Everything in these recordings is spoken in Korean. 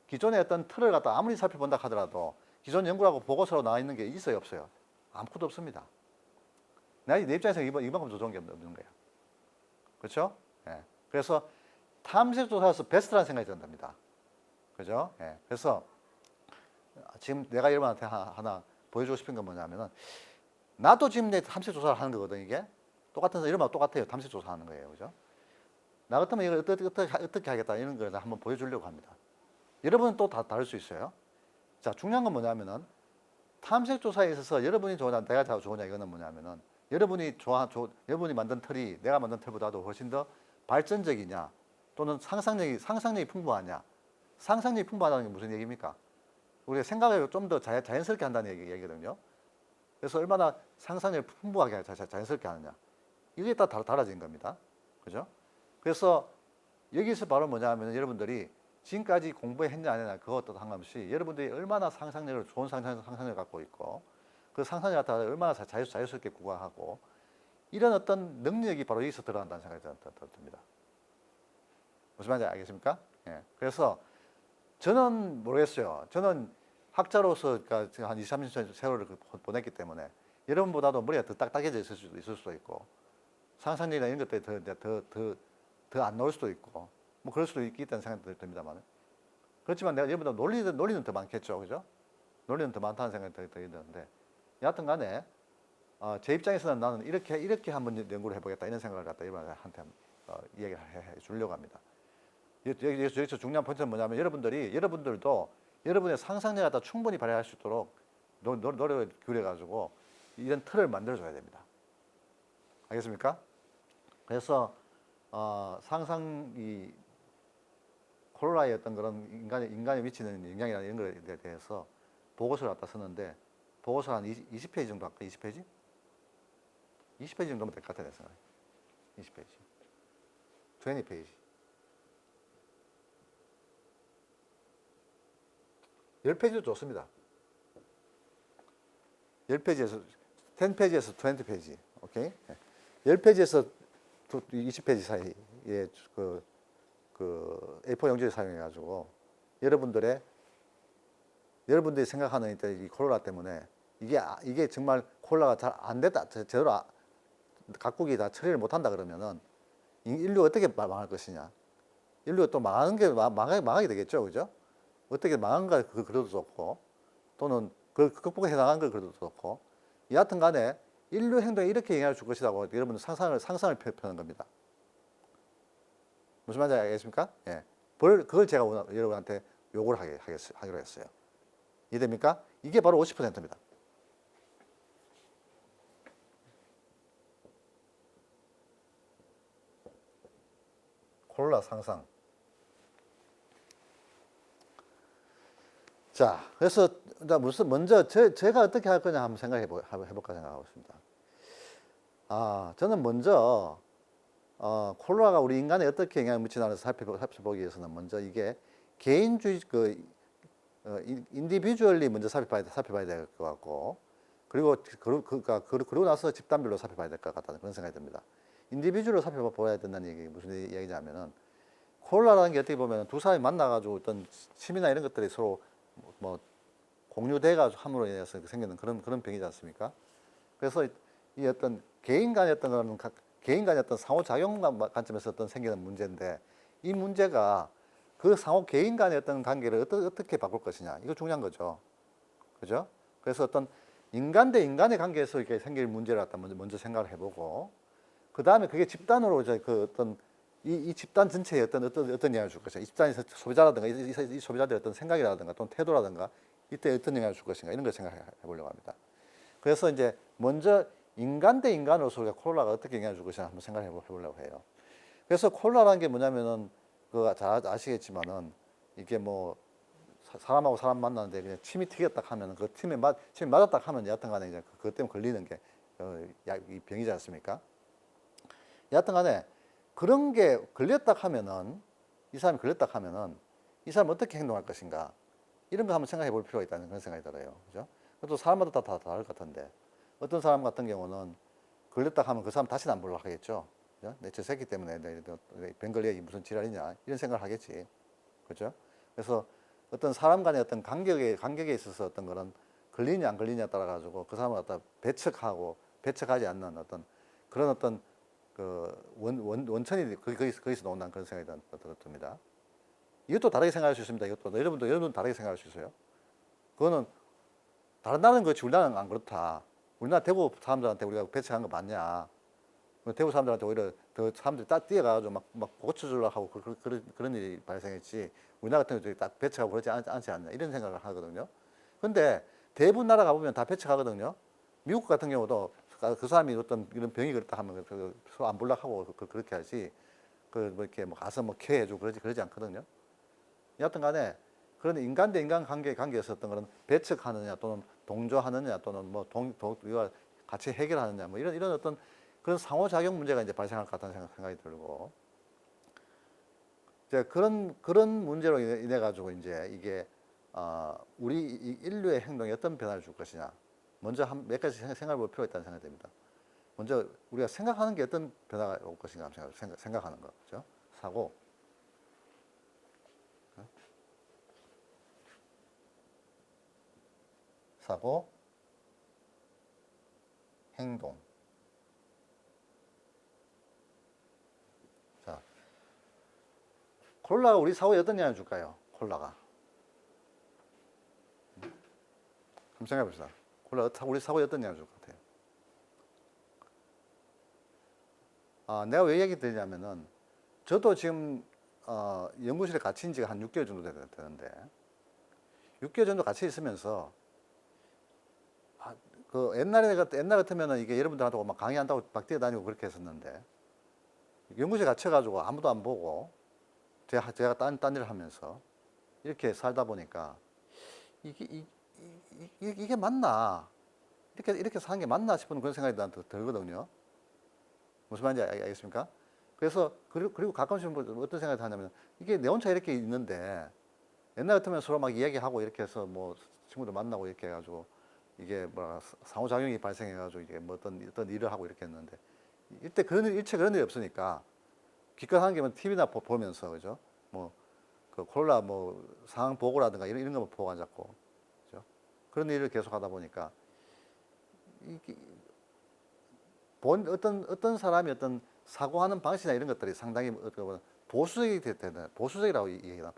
기존의 어떤 틀을 갖다 아무리 살펴본다 하더라도 기존 연구라고 보고서로 나와 있는 게 있어요, 없어요? 아무것도 없습니다. 내 입장에서 이만큼 더 좋은 게 없는 거예요. 그렇죠? 예. 그래서 탐색조사에서 베스트라는 생각이 든답니다. 그죠? 예. 그래서 지금 내가 여러분한테 하나 보여주고 싶은 건 뭐냐면은 나도 지금 내 탐색조사를 하는 거거든, 이게. 똑같은, 여러분하고 똑같아요. 탐색조사하는 거예요. 그죠? 나 같으면 이걸 어떻게 하겠다, 이런 걸 한번 보여주려고 합니다. 여러분은 또 다를 수 있어요. 자, 중요한 건 뭐냐면은 탐색조사에 있어서 여러분이 좋으냐, 내가 더 좋으냐, 이거는 뭐냐면은 여러분이 만든 틀이 내가 만든 틀보다도 훨씬 더 발전적이냐, 또는 상상력이 풍부하냐. 상상력이 풍부하다는 게 무슨 얘기입니까? 우리가 생각을 좀 더 자연스럽게 한다는 얘기거든요. 그래서 얼마나 상상력을 풍부하게 자연스럽게 하느냐. 이게 다 달라진 겁니다. 그죠? 그래서 여기서 바로 뭐냐 하면 여러분들이 지금까지 공부했냐 안 했냐 그것도 상관없이 여러분들이 얼마나 좋은 상상력을 갖고 있고 그 상상력 갖다 얼마나 자유스럽게 구가하고 이런 어떤 능력이 바로 여기서 들어간다는 생각이 듭니다. 무슨 말인지 알겠습니까? 예. 그래서 저는 모르겠어요. 저는 학자로서 그러니까 한 20, 30년 세월을 보냈기 때문에 여러분보다도 머리가 더 딱딱해져 있을 수도 있고 상상력이나 이런 것들이 더 안 나올 수도 있고 뭐 그럴 수도 있겠다는 생각이 듭니다만 그렇지만 내가 여러분보다 논리는 더 많겠죠. 그죠? 논리는 더 많다는 생각이 드는데 여하튼 간에 제 입장에서는 나는 이렇게 한번 연구를 해보겠다 이런 생각을 갖다 여러분한테 이야기를 해 주려고 합니다. 여기서 중요한 포인트는 뭐냐면 여러분들도 여러분의 상상력을 갖다 충분히 발휘할 수 있도록 노력을 기울여가지고 이런 틀을 만들어줘야 됩니다. 알겠습니까? 그래서 상상이 콜라의 어떤 그런 인간에 미치는 영향이나 이런 것에 대해서 보고서를 갖다 쓰는데 보고서 한 20페이지 정도 할까? 20페이지? 20페이지 정도면 될 것 같아요. 20페이지. 20페이지. 10페이지도 좋습니다. 10페이지에서 10페이지에서 20페이지. 오케이? 10페이지에서 20페이지 사이에 그 A4 용지를 사용해 가지고 여러분들이 생각하는 이 콜라 때문에 이게 정말 콜라가 잘 안 됐다, 제대로 각국이 다 처리를 못 한다 그러면은 인류가 어떻게 망할 것이냐. 인류가 또 망하게 되겠죠. 그죠? 어떻게 망한가 그래도 좋고 또는 그걸 극복해 나간 걸 그래도 좋고 여하튼 간에 인류 행동에 이렇게 영향을 줄 것이라고 여러분들 상상을 펴는 겁니다. 무슨 말인지 알겠습니까? 예. 그걸 제가 여러분한테 요구를 하기로 했어요. 이해됩니까? 이게 바로 50%입니다. 콜라 상상. 자, 그래서 먼저 제가 어떻게 할 거냐 한번 해볼까 생각하고 있습니다. 저는 먼저 콜라가 우리 인간에 어떻게 영향을 미치나를 살펴보기 위해서는 먼저 이게 개인주의 인디비주얼리 먼저 살펴봐야 될 것 같고 그리고 나서 집단별로 살펴봐야 될 것 같다는 그런 생각이 듭니다. 인디비주얼로 살펴봐야 된다는 얘기 무슨 얘기냐면은 콜라라는 게 어떻게 보면 두 사람이 만나가지고 어떤 취미나 이런 것들이 서로 뭐 공유돼가지고 함으로 인해서 생기는 그런 병이지 않습니까? 그래서 이 어떤 개인 간의 어떤 상호작용 관점에서 어떤 생기는 문제인데 이 문제가 그 개인 간의 어떤 관계를 어떻게 바꿀 것이냐 이거 중요한 거죠. 그죠? 그래서 어떤 인간 대 인간의 관계에서 이렇게 생길 문제를 갖다 먼저 생각을 해보고 그 다음에 그게 집단으로 이제 그 어떤 이 집단 전체에 어떤 영향을 줄 것인가 이 집단에서 소비자라든가 이 소비자들의 어떤 생각이라든가 또는 태도라든가 이때 어떤 영향을 줄 것인가 이런 걸 생각해 보려고 합니다. 그래서 이제 먼저 인간 대 인간으로서 우리가 콜라가 어떻게 영향을 줄 것인가 한번 생각해 보려고 해요. 그래서 콜라라는 게 뭐냐면은 잘 아시겠지만은 이게 뭐 사람하고 사람 만나는데 그냥 침이 튀겼다 하면은 그 침이 맞았다 하면 여하튼 간에 이제 그것 때문에 걸리는 게 이 병이지 않습니까? 여하튼 간에 그런 게 걸렸다 하면은 이 사람이 걸렸다 하면은 이 사람은 어떻게 행동할 것인가 이런 거 한번 생각해 볼 필요가 있다는 그런 생각이 들어요. 그죠? 또 사람마다 다 다를 것 같은데 어떤 사람 같은 경우는 걸렸다 하면 그 사람 다시는 안 보려고 하겠죠. 그죠? 저 새끼 때문에 병 걸려 무슨 지랄이냐 이런 생각을 하겠지. 그죠? 그래서 어떤 사람 간의 어떤 간격에 있어서 어떤 그런 걸리냐 안 걸리냐에 따라 가지고 그 사람을 갖다 배척하고 배척하지 않는 어떤 그런 어떤 그 원천이 거기서 나온다는 그런 생각이 듭니다. 이것도 다르게 생각할 수 있습니다. 이것도 여러분도 다르게 생각할 수 있어요. 그거는 다른 나라는 그렇지 우리나라는 안 그렇다. 우리나라 대구 사람들한테 우리가 배척한 거 맞냐? 대구 사람들한테 오히려 더 사람들이 딱 뛰어가가지고 막 고쳐주려고 하고 그런 일이 발생했지. 우리나라 같은 경우 딱 배척하고 그러지 않지 않냐 이런 생각을 하거든요. 근데 대부분 나라 가보면 다 배척하거든요. 미국 같은 경우도 그 사람이 어떤 이런 병이 그렇다 하면 안 볼락하고 그렇게 하지. 뭐 이렇게 뭐 가서 뭐 케어해주고 그러지 않거든요. 여하튼 간에 그런 인간 대 인간 관계에서 어떤 그런 배척하느냐 또는 동조하느냐 또는 뭐 우리가 같이 해결하느냐 뭐 이런 어떤 그런 상호작용 문제가 이제 발생할 것 같다는 생각이 들고 이제 그런 문제로 인해 가지고 이제 이게 우리 인류의 행동에 어떤 변화를 줄 것이냐 먼저 몇 가지 생각해 볼 필요가 있다는 생각이 듭니다. 먼저 우리가 생각하는 게 어떤 변화가 올 것인가 생각하는 거, 그죠? 사고, 행동. 자, 콜라가 우리 사고에 어떤 영향을 줄까요? 콜라가. 한번 생각해 봅시다. 콜라가 우리 사고에 어떤 영향을 줄 것 같아요? 내가 왜 얘기 드리냐면은 저도 지금 연구실에 갇힌 지가 한 6개월 정도 되는데 6개월 정도 같이 있으면서 그 옛날 같으면은 이게 여러분들한테 막 강의한다고 막 뛰어다니고 그렇게 했었는데 연구실에 갇혀가지고 아무도 안 보고 제가 딴 일을 하면서 이렇게 살다 보니까 이게 맞나? 이렇게 사는 게 맞나 싶은 그런 생각이 나한테 들거든요. 무슨 말인지 알겠습니까? 그래서 그리고 가끔씩 어떤 생각이 드냐면 이게 내 혼자 이렇게 있는데 옛날 같으면 서로 막 이야기하고 이렇게 해서 뭐 친구들 만나고 이렇게 해가지고 이게 뭐라 상호작용이 발생해가지고 이게 뭐 어떤 일을 하고 이렇게 했는데 이때 일체 그런 일이 없으니까 기껏 하는 게면 TV나 보면서 그죠? 뭐 그 콜라 뭐 상황 보고라든가 이런 거만 보고 앉았고 그죠? 그런 일을 계속 하다 보니까 이게 어떤 사람이 어떤 사고하는 방식이나 이런 것들이 상당히 보수적이 되는 보수적이라고 얘기하나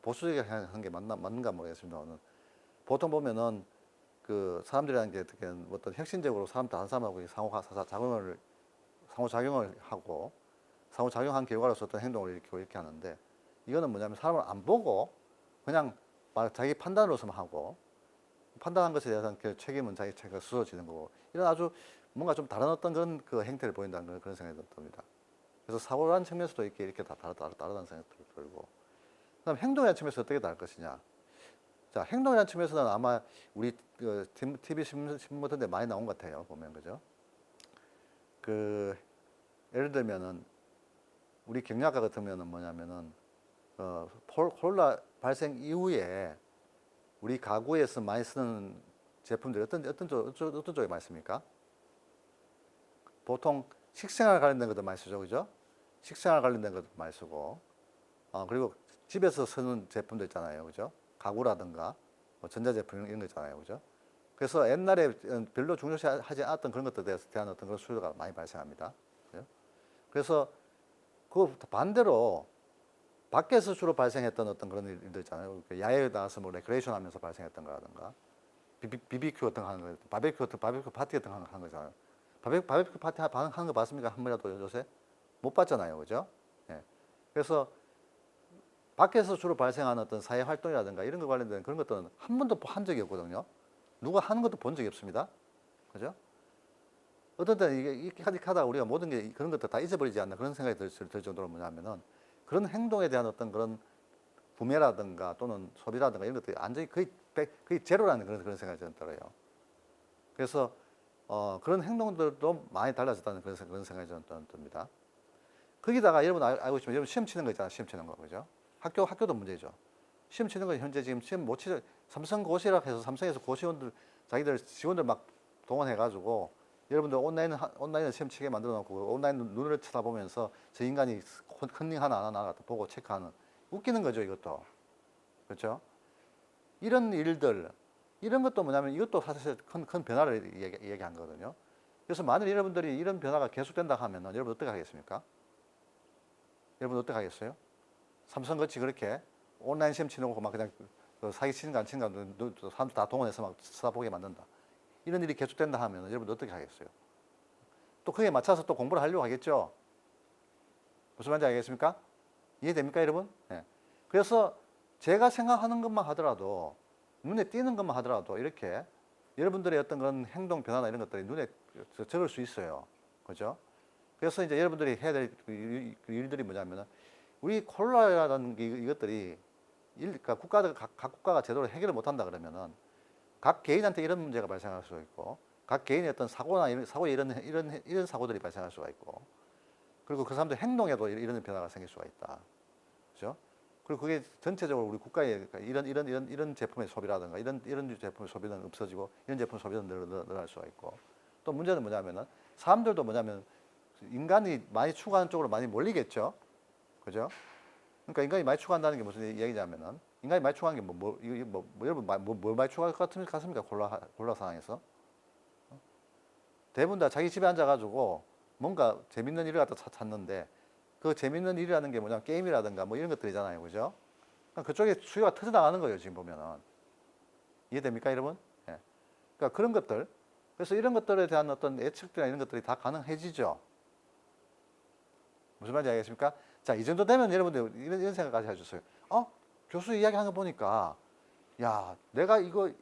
보수적이 하는 게 맞는가 모르겠습니다. 보통 보면은 그 사람들이라는 게 어떻게 어떤 혁신적으로 다른 사람하고 상호작용을 하고 상호작용한 결과로서 어떤 행동을 이렇게 하는데 이거는 뭐냐면 사람을 안 보고 그냥 자기 판단으로서만 하고 판단한 것에 대한 그 책임은 자기 스스로 지는 거고 이런 아주 뭔가 좀 다른 어떤 그런 그 행태를 보인다는 그런 생각이 듭니다. 그래서 사고라는 측면에서도 이렇게 다 다르다는 생각이 들고 그다음 행동이라는 측면에서 어떻게 다를 것이냐. 자, 행동이라는 측면에서는 아마 우리 그 TV 신문 같은 데 많이 나온 것 같아요. 보면 그죠? 그 예를 들면은 우리 경영학과 같으면은 뭐냐면은 코로나 발생 이후에 우리 가구에서 많이 쓰는 제품들이 어떤 쪽에 많이 씁니까? 보통 식생활 관련된 것도 많이 쓰죠, 그죠? 식생활 관련된 것도 많이 쓰고, 그리고 집에서 쓰는 제품도 있잖아요, 그죠? 가구라든가 뭐 전자제품 이런 거 있잖아요, 그죠? 그래서 옛날에 별로 중요시하지 않았던 그런 것들에 대한 어떤 그런 수요가 많이 발생합니다. 그죠? 그래서 그 반대로 밖에서 주로 발생했던 어떤 그런 일들 있잖아요. 야외에 나가서 뭐 레크레이션 하면서 발생했던 거라든가, BBQ 같은 거 하는 거, 바베큐 파티 같은 거 하는 거잖아요. 바베큐 파티 하는 거 봤습니까? 한 번이라도 요새? 못 봤잖아요. 그죠? 예. 그래서 밖에서 주로 발생하는 어떤 사회 활동이라든가 이런 거 관련된 그런 것들은 한 번도 한 적이 없거든요. 누가 하는 것도 본 적이 없습니다. 그죠? 어떤 때는 이렇게 하다가 우리가 모든 게 그런 것들 다 잊어버리지 않나 그런 생각이 들 정도로 뭐냐면은 그런 행동에 대한 어떤 그런 구매라든가 또는 소비라든가 이런 것들이 완전히 거의 제로라는 그런 생각이 저는 들어요. 그래서 그런 행동들도 많이 달라졌다는 그런 생각이 저는 듭니다. 거기다가 여러분 알고 있지만 여러분 시험 치는 거 있잖아요. 시험 치는 거 그죠? 학교도 문제죠. 시험 치는 거 현재 지금 시험 못 치죠. 삼성 고시락 해서 삼성에서 고시원들 자기들 직원들 막 동원해가지고 여러분들 온라인을 시험 치게 만들어 놓고 온라인 눈을 쳐다보면서 저 인간이 컨닝 하나 안 하나 보고 체크하는 웃기는 거죠 이것도 그렇죠? 이런 일들, 이런 것도 뭐냐면 이것도 사실 큰 변화를 얘기한 거거든요. 그래서 만일 여러분들이 이런 변화가 계속된다 하면 여러분 어떻게 하겠습니까? 여러분 어떻게 하겠어요? 삼성같이 그렇게 온라인 시험 치는 거막 그냥 사기 치는 거 안 치는 거 사람들 다 동원해서 막 쳐다보게 만든다. 이런 일이 계속된다 하면 여러분 어떻게 하겠어요? 또 그에 맞춰서 또 공부를 하려고 하겠죠? 무슨 말인지 알겠습니까? 이해됩니까, 여러분? 네. 그래서 제가 생각하는 것만 하더라도 눈에 띄는 것만 하더라도 이렇게 여러분들의 어떤 그런 행동 변화나 이런 것들이 눈에 적을 수 있어요. 그죠? 그래서 이제 여러분들이 해야 될 일들이 뭐냐면은 우리 콜라라는 이것들이 그러니까 각 국가가 제대로 해결을 못한다 그러면은 각 개인한테 이런 문제가 발생할 수가 있고 각 개인의 어떤 사고나 이런 사고들이 발생할 수가 있고 그리고 그 사람들 행동에도 이런 변화가 생길 수가 있다. 그죠? 그리고 그게 전체적으로 우리 국가의 이런 제품의 소비라든가 이런 제품의 소비는 없어지고 이런 제품 소비는 늘어날 수가 있고 또 문제는 뭐냐면은 사람들도 뭐냐면 인간이 많이 추구하는 쪽으로 많이 몰리겠죠. 그죠? 그러니까 인간이 많이 추구한다는 게 무슨 얘기냐면은 인간이 많이 추구하는 게 여러분 뭘 많이 추구할 것 같습니까? 콜라 상황에서 대부분 다 자기 집에 앉아가지고 뭔가 재밌는 일을 갖다 찾는데 그 재밌는 일이라는 게 뭐냐면 게임이라든가 뭐 이런 것들이잖아요. 그죠? 그러니까 그쪽에 수요가 터져나가는 거예요. 지금 보면은. 이해됩니까, 여러분? 예. 그러니까 그런 것들. 그래서 이런 것들에 대한 어떤 예측들이나 이런 것들이 다 가능해지죠. 무슨 말인지 알겠습니까? 자, 이 정도 되면 여러분들 이런 생각까지 해주세요. 교수 이야기하는 거 보니까 야, 내가 이거